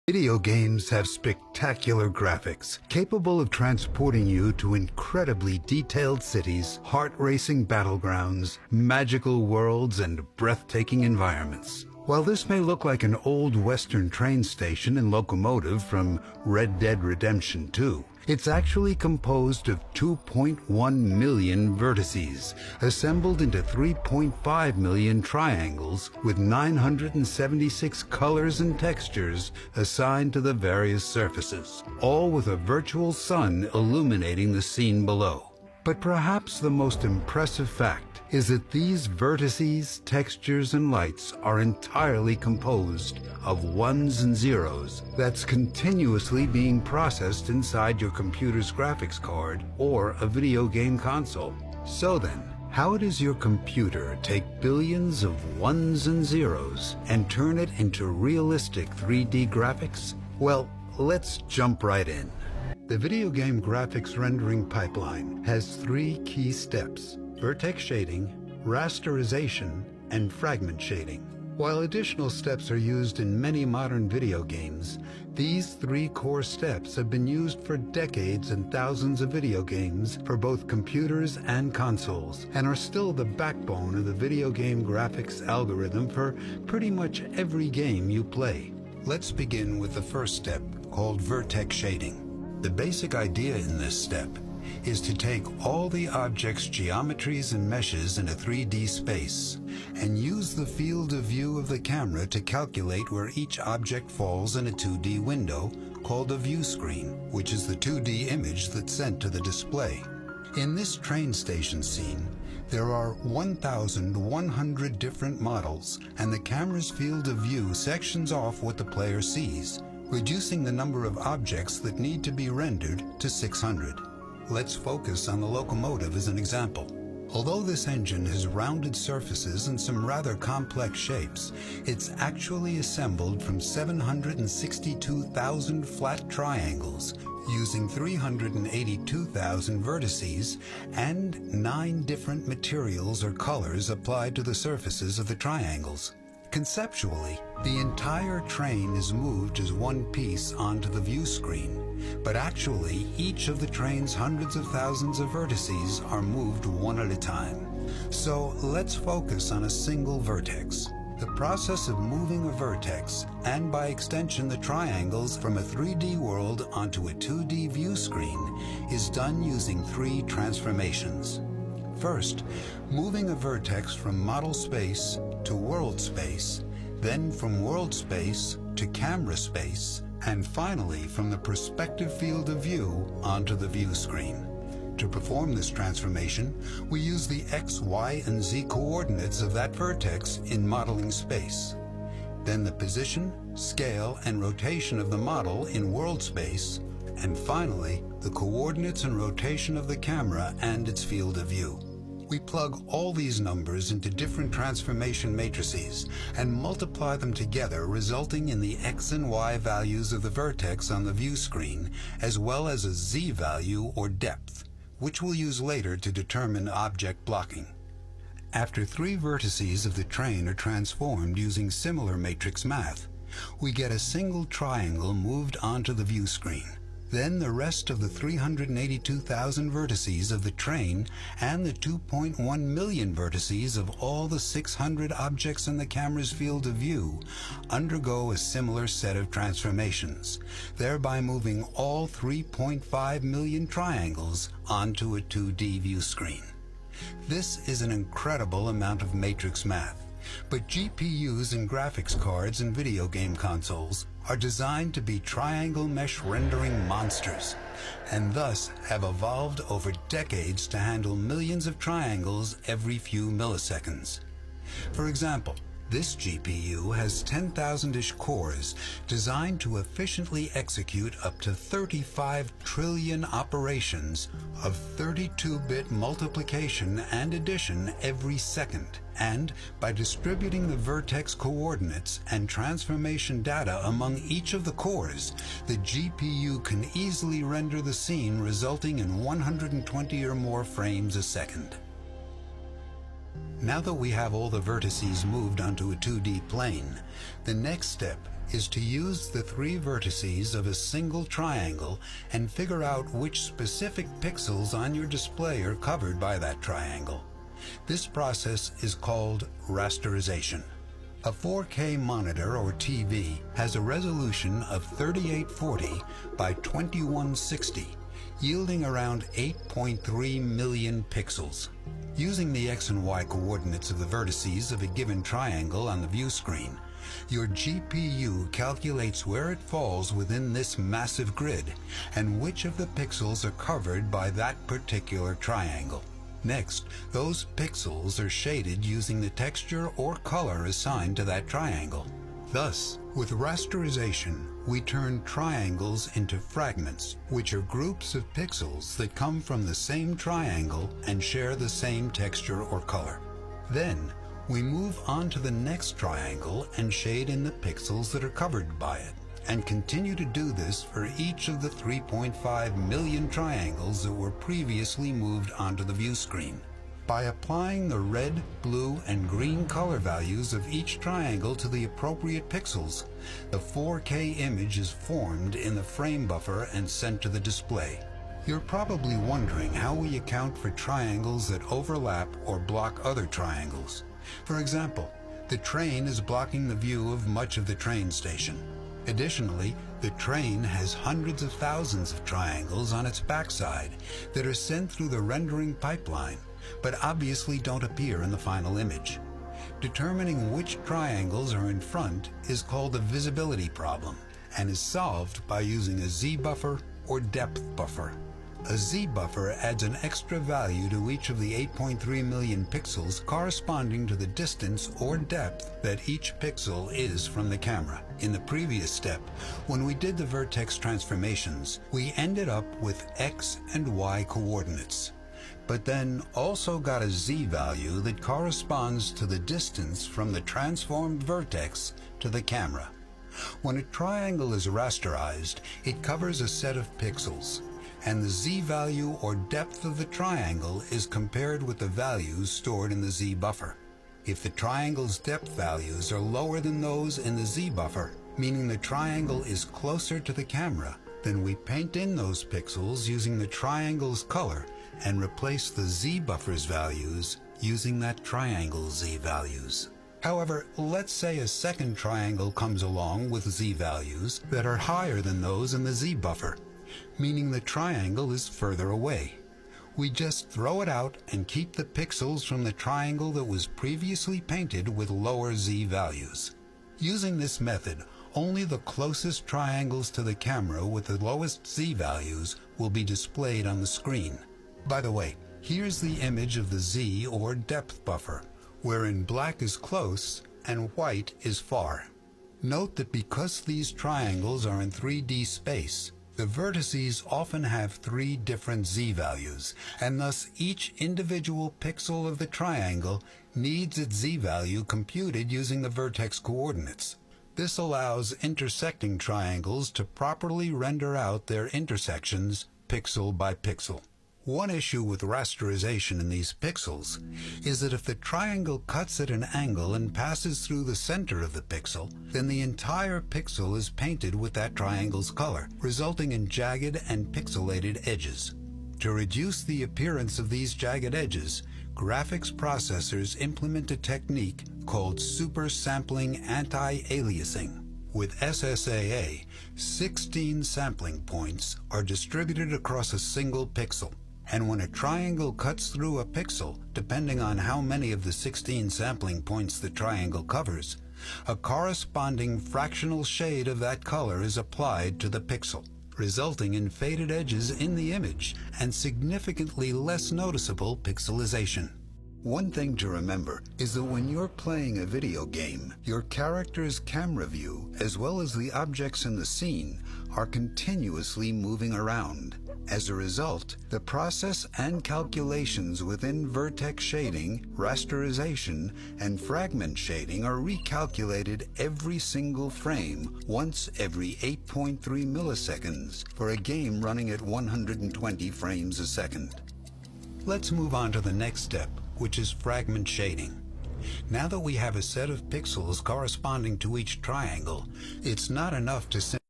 Video games have spectacular graphics, capable of transporting you to incredibly detailed cities, heart-racing battlegrounds, magical worlds, and breathtaking environments. While this may look like an old Western train station and locomotive from Red Dead Redemption 2, it's actually composed of 2.1 million vertices, assembled into 3.5 million triangles with 976 colors and textures assigned to the various surfaces, all with a virtual sun illuminating the scene below. But perhaps the most impressive fact is that these vertices, textures, and lights are entirely composed of ones and zeros that's continuously being processed inside your computer's graphics card or a video game console. So then, how does your computer take billions of ones and zeros and turn it into realistic 3D graphics? Well, let's jump right in. The video game graphics rendering pipeline has three key steps: vertex shading, rasterization, and fragment shading. While additional steps are used in many modern video games, these three core steps have been used for decades in thousands of video games for both computers and consoles, and are still the backbone of the video game graphics algorithm for pretty much every game you play. Let's begin with the first step, called vertex shading. The basic idea in this step is to take all the object's geometries and meshes in a 3D space and use the field of view of the camera to calculate where each object falls in a 2D window called a view screen, which is the 2D image that's sent to the display. In this train station scene, there are 1,100 different models, and the camera's field of view sections off what the player sees, reducing the number of objects that need to be rendered to 600. Let's focus on the locomotive as an example. Although this engine has rounded surfaces and some rather complex shapes, it's actually assembled from 762,000 flat triangles using 382,000 vertices and 9 different materials or colors applied to the surfaces of the triangles. Conceptually, the entire train is moved as one piece onto the view screen, but actually each of the train's hundreds of thousands of vertices are moved one at a time. So let's focus on a single vertex. The process of moving a vertex, and by extension the triangles, from a 3D world onto a 2D view screen is done using 3 transformations. First, moving a vertex from model space to world space, then from world space to camera space, and finally from the perspective field of view onto the view screen. To perform this transformation, we use the X, Y, and Z coordinates of that vertex in modeling space. Then the position, scale, and rotation of the model in world space, and finally, the coordinates and rotation of the camera and its field of view. We plug all these numbers into different transformation matrices and multiply them together, resulting in the X and Y values of the vertex on the view screen, as well as a Z value or depth, which we'll use later to determine object blocking. After 3 vertices of the train are transformed using similar matrix math, we get a single triangle moved onto the view screen. Then the rest of the 382,000 vertices of the train and the 2.1 million vertices of all the 600 objects in the camera's field of view undergo a similar set of transformations, thereby moving all 3.5 million triangles onto a 2D view screen. This is an incredible amount of matrix math, but GPUs and graphics cards and video game consoles are designed to be triangle mesh rendering monsters, and thus have evolved over decades to handle millions of triangles every few milliseconds. For example, this GPU has 10,000-ish cores designed to efficiently execute up to 35 trillion operations of 32-bit multiplication and addition every second. And by distributing the vertex coordinates and transformation data among each of the cores, the GPU can easily render the scene, resulting in 120 or more frames a second. Now that we have all the vertices moved onto a 2D plane, the next step is to use the three vertices of a single triangle and figure out which specific pixels on your display are covered by that triangle. This process is called rasterization. A 4K monitor or TV has a resolution of 3840 by 2160, yielding around 8.3 million pixels. Using the X and Y coordinates of the vertices of a given triangle on the view screen, your GPU calculates where it falls within this massive grid and which of the pixels are covered by that particular triangle. Next, those pixels are shaded using the texture or color assigned to that triangle. Thus, with rasterization, we turn triangles into fragments, which are groups of pixels that come from the same triangle and share the same texture or color. Then, we move on to the next triangle and shade in the pixels that are covered by it, and continue to do this for each of the 3.5 million triangles that were previously moved onto the view screen. By applying the red, blue, and green color values of each triangle to the appropriate pixels, the 4K image is formed in the frame buffer and sent to the display. You're probably wondering how we account for triangles that overlap or block other triangles. For example, the train is blocking the view of much of the train station. Additionally, the train has hundreds of thousands of triangles on its backside that are sent through the rendering pipeline, but obviously don't appear in the final image. Determining which triangles are in front is called a visibility problem and is solved by using a Z-buffer or depth buffer. A Z-buffer adds an extra value to each of the 8.3 million pixels corresponding to the distance or depth that each pixel is from the camera. In the previous step, when we did the vertex transformations, we ended up with X and Y coordinates, but then also got a Z value that corresponds to the distance from the transformed vertex to the camera. When a triangle is rasterized, it covers a set of pixels, and the Z value or depth of the triangle is compared with the values stored in the Z buffer. If the triangle's depth values are lower than those in the Z buffer, meaning the triangle is closer to the camera, then we paint in those pixels using the triangle's color and replace the Z buffer's values using that triangle's Z values. However, let's say a second triangle comes along with Z values that are higher than those in the Z buffer, meaning the triangle is further away. We just throw it out and keep the pixels from the triangle that was previously painted with lower Z values. Using this method, only the closest triangles to the camera with the lowest Z values will be displayed on the screen. By the way, here's the image of the Z or depth buffer, wherein black is close and white is far. Note that because these triangles are in 3D space, the vertices often have 3 different Z values, and thus each individual pixel of the triangle needs its Z value computed using the vertex coordinates. This allows intersecting triangles to properly render out their intersections pixel by pixel. One issue with rasterization in these pixels is that if the triangle cuts at an angle and passes through the center of the pixel, then the entire pixel is painted with that triangle's color, resulting in jagged and pixelated edges. To reduce the appearance of these jagged edges, graphics processors implement a technique called super sampling anti-aliasing. With SSAA, 16 sampling points are distributed across a single pixel. And when a triangle cuts through a pixel, depending on how many of the 16 sampling points the triangle covers, a corresponding fractional shade of that color is applied to the pixel, resulting in faded edges in the image and significantly less noticeable pixelization. One thing to remember is that when you're playing a video game, your character's camera view, as well as the objects in the scene, are continuously moving around. As a result, the process and calculations within vertex shading, rasterization, and fragment shading are recalculated every single frame once every 8.3 milliseconds for a game running at 120 frames a second. Let's move on to the next step, which is fragment shading. Now that we have a set of pixels corresponding to each triangle, it's not enough to